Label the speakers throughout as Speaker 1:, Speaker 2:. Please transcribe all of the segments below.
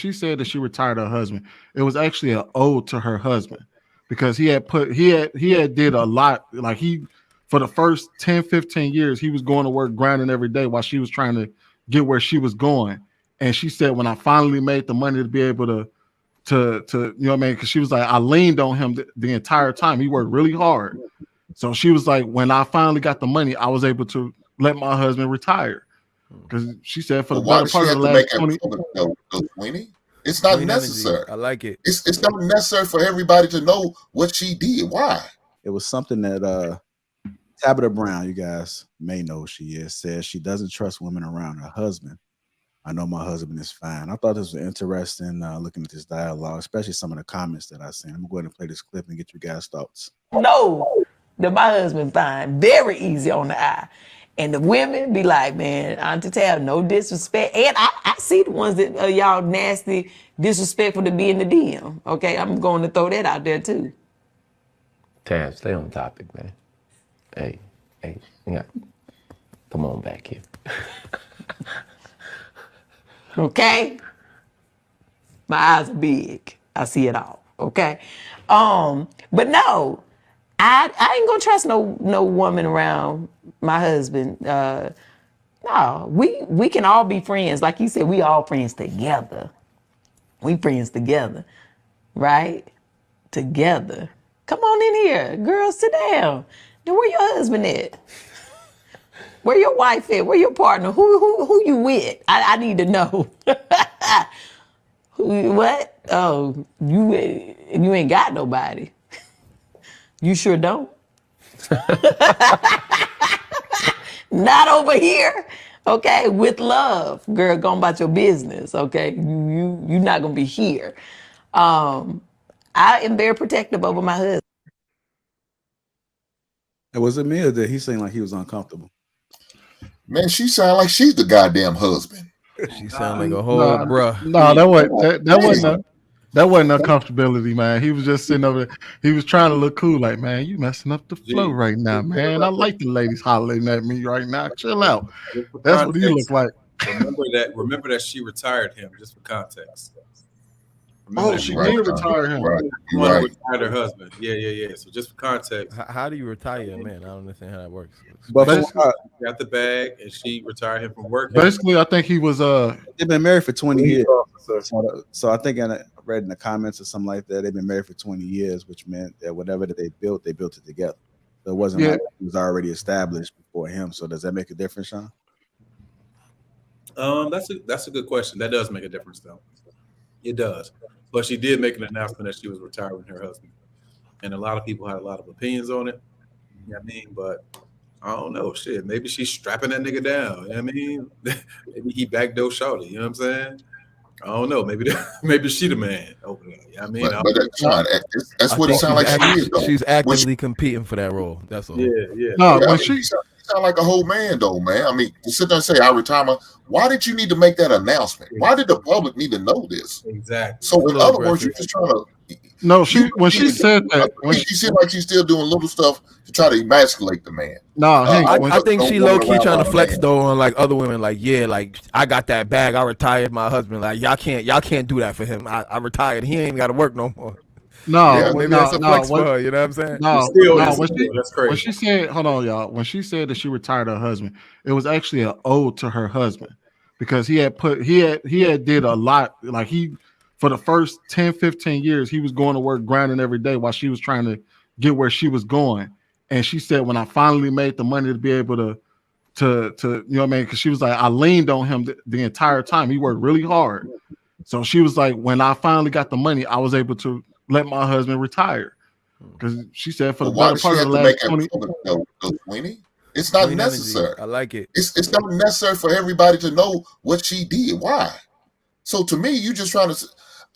Speaker 1: she said that she retired her husband, it was actually an ode to her husband because he had did a lot. Like he for the first 10, 15 years, he was going to work grinding every day while she was trying to get where she was going. And she said, when I finally made the money to be able to you know what I mean? Because she was like, I leaned on him the entire time. He worked really hard. So she was like, when I finally got the money, I was able to let my husband retire. Because she said for the better part of the last 20
Speaker 2: 20. It's not necessary.
Speaker 3: I like it.
Speaker 2: It's not necessary for everybody to know what she did. Why?
Speaker 4: It was something that Tabitha Brown, you guys may know who she is, says she doesn't trust women around her husband. I know my husband is fine. I thought this was interesting looking at this dialogue, especially some of the comments that I seen. I'm going to go ahead and play this clip and get you guys' thoughts.
Speaker 5: No, that my husband fine. Very easy on the eye. And the women be like, man, Auntie Tab, no disrespect. And I see the ones that y'all nasty, disrespectful to be in the DM. Okay, I'm going to throw that out there too.
Speaker 6: Tab, stay on topic, man. Hey, yeah. Come on back here.
Speaker 5: Okay? My eyes are big. I see it all. Okay? But no, I ain't gonna trust no woman around my husband. No, we can all be friends. Like you said, we all friends together. We friends together, right? Together. Come on in here, girls, sit down. Now, where your husband at? Where your wife at? Where your partner? Who you with? I need to know. What? Oh, you ain't got nobody. You sure don't. Not over here. Okay, with love, girl. Go about your business. Okay, you not gonna be here. I am very protective over my husband.
Speaker 4: And was it me or did he seem like he was uncomfortable?
Speaker 2: Man, she sound like she's the goddamn husband.
Speaker 3: She sound like a whole bruh.
Speaker 1: No, that wasn't uncomfortability, man. He was just sitting over there. He was trying to look cool, like, man, you messing up the flow right now, man. I like the ladies hollering at me right now. Chill out. That's what he looked like.
Speaker 7: Remember that she retired him, just for context.
Speaker 1: Oh, she did retire him.
Speaker 2: Right.
Speaker 7: Retired her husband. Yeah. So just for context.
Speaker 3: How do you retire a man? I don't understand how that works.
Speaker 4: But
Speaker 7: Got the bag and she retired him from work.
Speaker 1: Basically, I think he was
Speaker 4: they've been married for 20 years. So I think I read in the comments or something like that, they've been married for 20 years, which meant that whatever that they built it together. So it wasn't like it was already established before him. So does that make a difference, Sean?
Speaker 7: That's a good question. That does make a difference, though. It does. But she did make an announcement that she was retiring her husband. And a lot of people had a lot of opinions on it. You know what I mean? But I don't know. Shit. Maybe she's strapping that nigga down. You know what I mean? Maybe he backdoor shorty. You know what I'm saying? I don't know. Maybe she the man over there. You know what I mean?
Speaker 2: But Sean, that's what it sounds like she is, though.
Speaker 3: She's actively competing for that role. That's all.
Speaker 7: Yeah.
Speaker 1: no.
Speaker 2: Yeah,
Speaker 1: When
Speaker 2: she
Speaker 1: she
Speaker 2: sound like a whole man, though, man. I mean, to sit there and say, I retire. Why did you need to make that announcement? Why did the public need to know this?
Speaker 7: Exactly.
Speaker 2: So, in other words, you're just trying to.
Speaker 1: no, when she said that,
Speaker 2: She seemed like she's still doing little stuff to try to emasculate the man.
Speaker 1: no,
Speaker 3: I think she low key trying to flex though on like other women, like like I got that bag, I retired my husband. Like y'all can't do that for him. I retired. He ain't got to work no more. Maybe that's a flex for her. You know what I'm saying?
Speaker 7: That's crazy.
Speaker 1: When she said, hold on, y'all. When she said that she retired her husband, it was actually an ode to her husband because he had did a lot. Like for the first 10, 15 years, he was going to work grinding every day while she was trying to get where she was going. And she said, when I finally made the money to be able to you know what I mean? Because she was like, I leaned on him the entire time. He worked really hard. So she was like, when I finally got the money, I was able to let my husband retire. Because she said for the better part of the last
Speaker 2: 20. It's not necessary.
Speaker 3: I like it.
Speaker 2: It's not necessary for everybody to know what she did. Why? So to me, you just trying to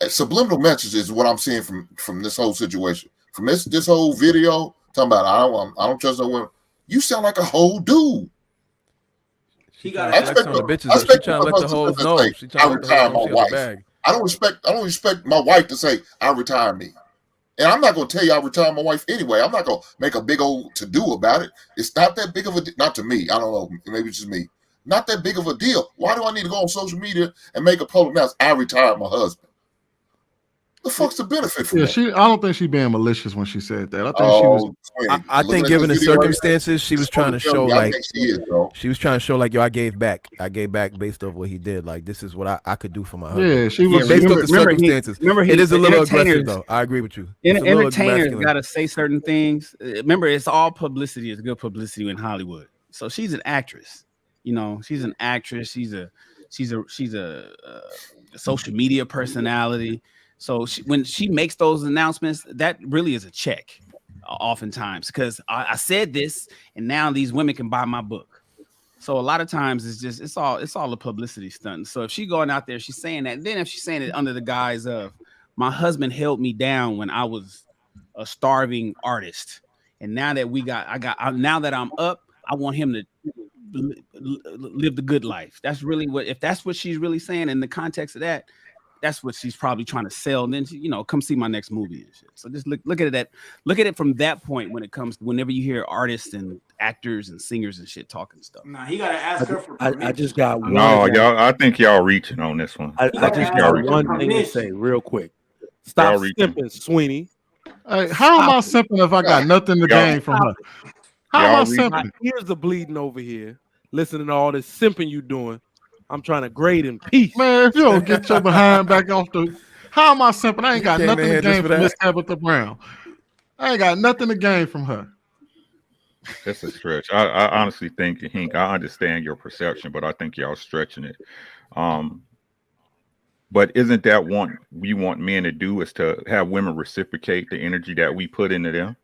Speaker 2: subliminal messages is what I'm seeing from this whole situation. From this whole video, talking about I don't trust no women. You sound like a whole dude.
Speaker 3: She got to flex on the bitches. She trying to let the hoes know. She trying to retire my wife.
Speaker 2: I don't respect my wife to say I retire me. And I'm not going to tell you I retire my wife anyway. I'm not going to make a big old to-do about it. It's not that big of a, not to me. I don't know. Maybe it's just me. not that big of a deal. Why do I need to go on social media and make a public announcement? I retired my husband. The fuck's the benefit from that?
Speaker 1: I don't think she's being malicious when she said that. I think she was.
Speaker 3: I think given the circumstances, she was trying to show like she was trying to show like, yo, I gave back based off what he did. Like, this is what I could do for my husband.
Speaker 1: Yeah, she was
Speaker 3: based off the circumstances. It is a little aggressive though. I agree with you.
Speaker 8: Entertainers gotta say certain things. Remember, it's all publicity. It's good publicity in Hollywood. So she's an actress. You know, she's an actress. She's a social media personality. So when she makes those announcements, that really is a check, oftentimes, because I said this, and now these women can buy my book. So a lot of times it's all a publicity stunt. So if she's going out there, she's saying that. Then if she's saying it under the guise of, my husband held me down when I was a starving artist, and now that now that I'm up, I want him to live the good life. That's really if that's what she's really saying in the context of that. That's what she's probably trying to sell. And then, come see my next movie and shit. So just look at it look at it from that point when it comes to whenever you hear artists and actors and singers and shit talking stuff.
Speaker 9: Nah, he gotta ask her for permission.
Speaker 10: I just got one.
Speaker 11: No, y'all. I think y'all reaching on this one.
Speaker 10: I just got one thing to say real quick. Stop simping, Sweeney.
Speaker 1: Hey, how am I simping if I got nothing to gain from her? How am I simping?
Speaker 10: Here's the bleeding over here. Listening to all this simping you doing. I'm trying to grade in peace.
Speaker 1: Man, if you don't get your behind back off the... How am I simping? I ain't got nothing to gain from Miss Tabitha Brown. I ain't got nothing to gain from her.
Speaker 11: That's a stretch. I honestly think, Hink, I understand your perception, but I think y'all stretching it. But isn't that what we want men to do, is to have women reciprocate the energy that we put into them?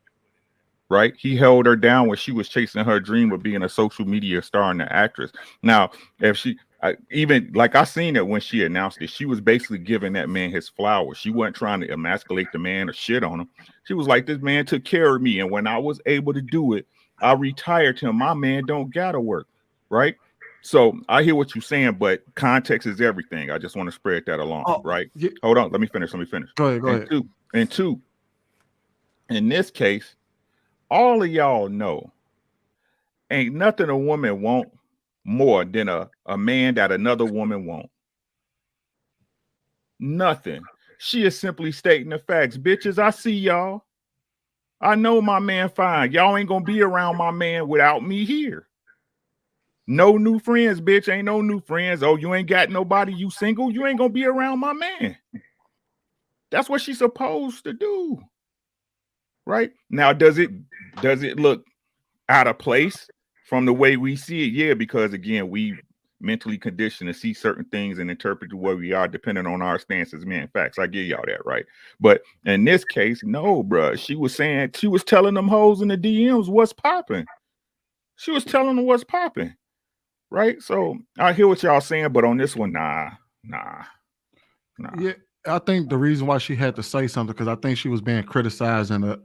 Speaker 11: Right? He held her down when she was chasing her dream of being a social media star and an actress. Now, if she... even like I seen it when she announced it, she was basically giving that man his flowers. She wasn't trying to emasculate the man or shit on him. She was like, this man took care of me, and when I was able to do it, I retired him. My man don't gotta work, right? So I hear what you're saying, but context is everything. I just want to spread that along, right? Yeah. Hold on, let me finish.
Speaker 1: Go ahead.
Speaker 11: And two, in this case, all of y'all know ain't nothing a woman want more than a man that another woman won't. Nothing. She is simply stating the facts. Bitches, I see y'all. I know my man fine. Y'all ain't gonna be around my man without me here. No new friends, bitch. Ain't no new friends. Oh, you ain't got nobody, you single, you ain't gonna be around my man. That's what she's supposed to do. Right? Now, does it look out of place from the way we see it? Yeah, because again, we mentally conditioned to see certain things and interpret the way we are depending on our stance as men. Facts, I give y'all that, right? But in this case, no, bro. She was telling them hoes in the DMs what's popping. She was telling them what's popping, right? So I hear what y'all saying, but on this one, nah.
Speaker 1: Yeah, I think the reason why she had to say something, because I think she was being criticized and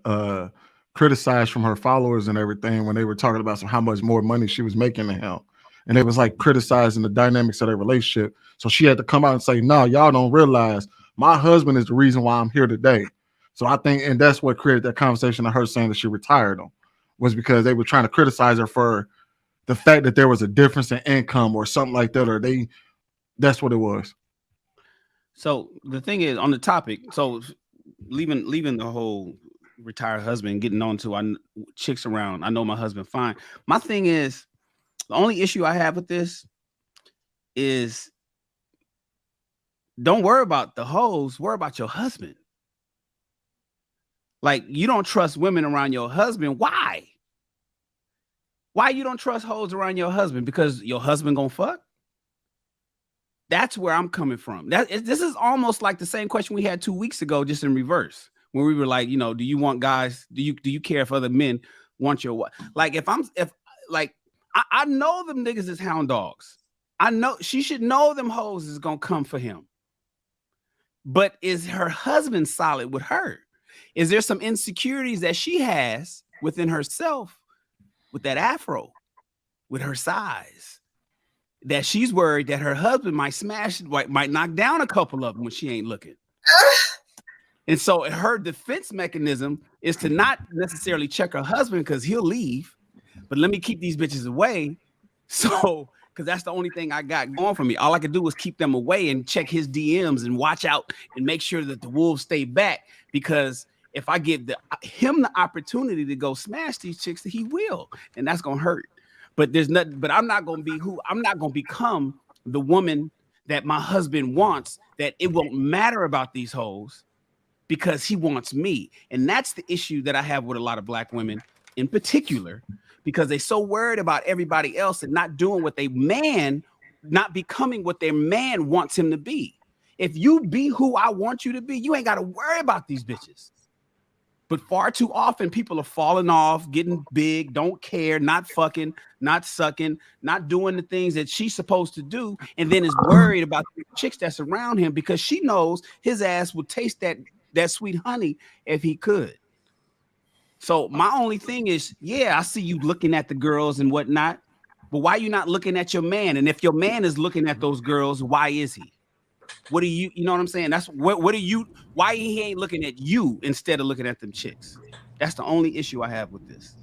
Speaker 1: criticized from her followers and everything when they were talking about how much more money she was making than him. And it was like criticizing the dynamics of their relationship. So she had to come out and say, no, y'all don't realize my husband is the reason why I'm here today. So I think, and that's what created that conversation of her saying that she retired him, was because they were trying to criticize her for the fact that there was a difference in income or something like that, or that's what it was.
Speaker 8: So the thing is, on the topic, so leaving the whole retired husband, getting on to chicks around, I know my husband fine. My thing is, the only issue I have with this is, don't worry about the hoes, worry about your husband. Like, you don't trust women around your husband. Why? Why you don't trust hoes around your husband? Because your husband gonna fuck? That's where I'm coming from. This is almost like the same question we had 2 weeks ago, just in reverse, when we were like, do you want guys? Do you care if other men want your what? Like, I know them niggas is hound dogs. I know she should know them hoes is gonna come for him. But is her husband solid with her? Is there some insecurities that she has within herself with that afro, with her size, that she's worried that her husband might smash, might knock down a couple of them when she ain't looking? And so her defense mechanism is to not necessarily check her husband because he'll leave, but let me keep these bitches away so because that's the only thing I got going for me. All I could do was keep them away and check his DMs and watch out and make sure that the wolves stay back. Because if I give him the opportunity to go smash these chicks, he will, and that's gonna hurt. But there's nothing. But I'm not gonna become the woman that my husband wants. That it won't matter about these hoes because he wants me, and that's the issue that I have with a lot of black women in particular, because they're so worried about everybody else and not doing what not becoming what their man wants him to be. If you be who I want you to be, you ain't got to worry about these bitches. But far too often, people are falling off, getting big, don't care, not fucking, not sucking, not doing the things that she's supposed to do, and then is worried about the chicks that's around him because she knows his ass would taste that sweet honey if he could. So my only thing is, yeah, I see you looking at the girls and whatnot, but why are you not looking at your man? And if your man is looking at those girls, why is he? What do you know what I'm saying? That's what are you, why he ain't looking at you instead of looking at them chicks? That's the only issue I have with this.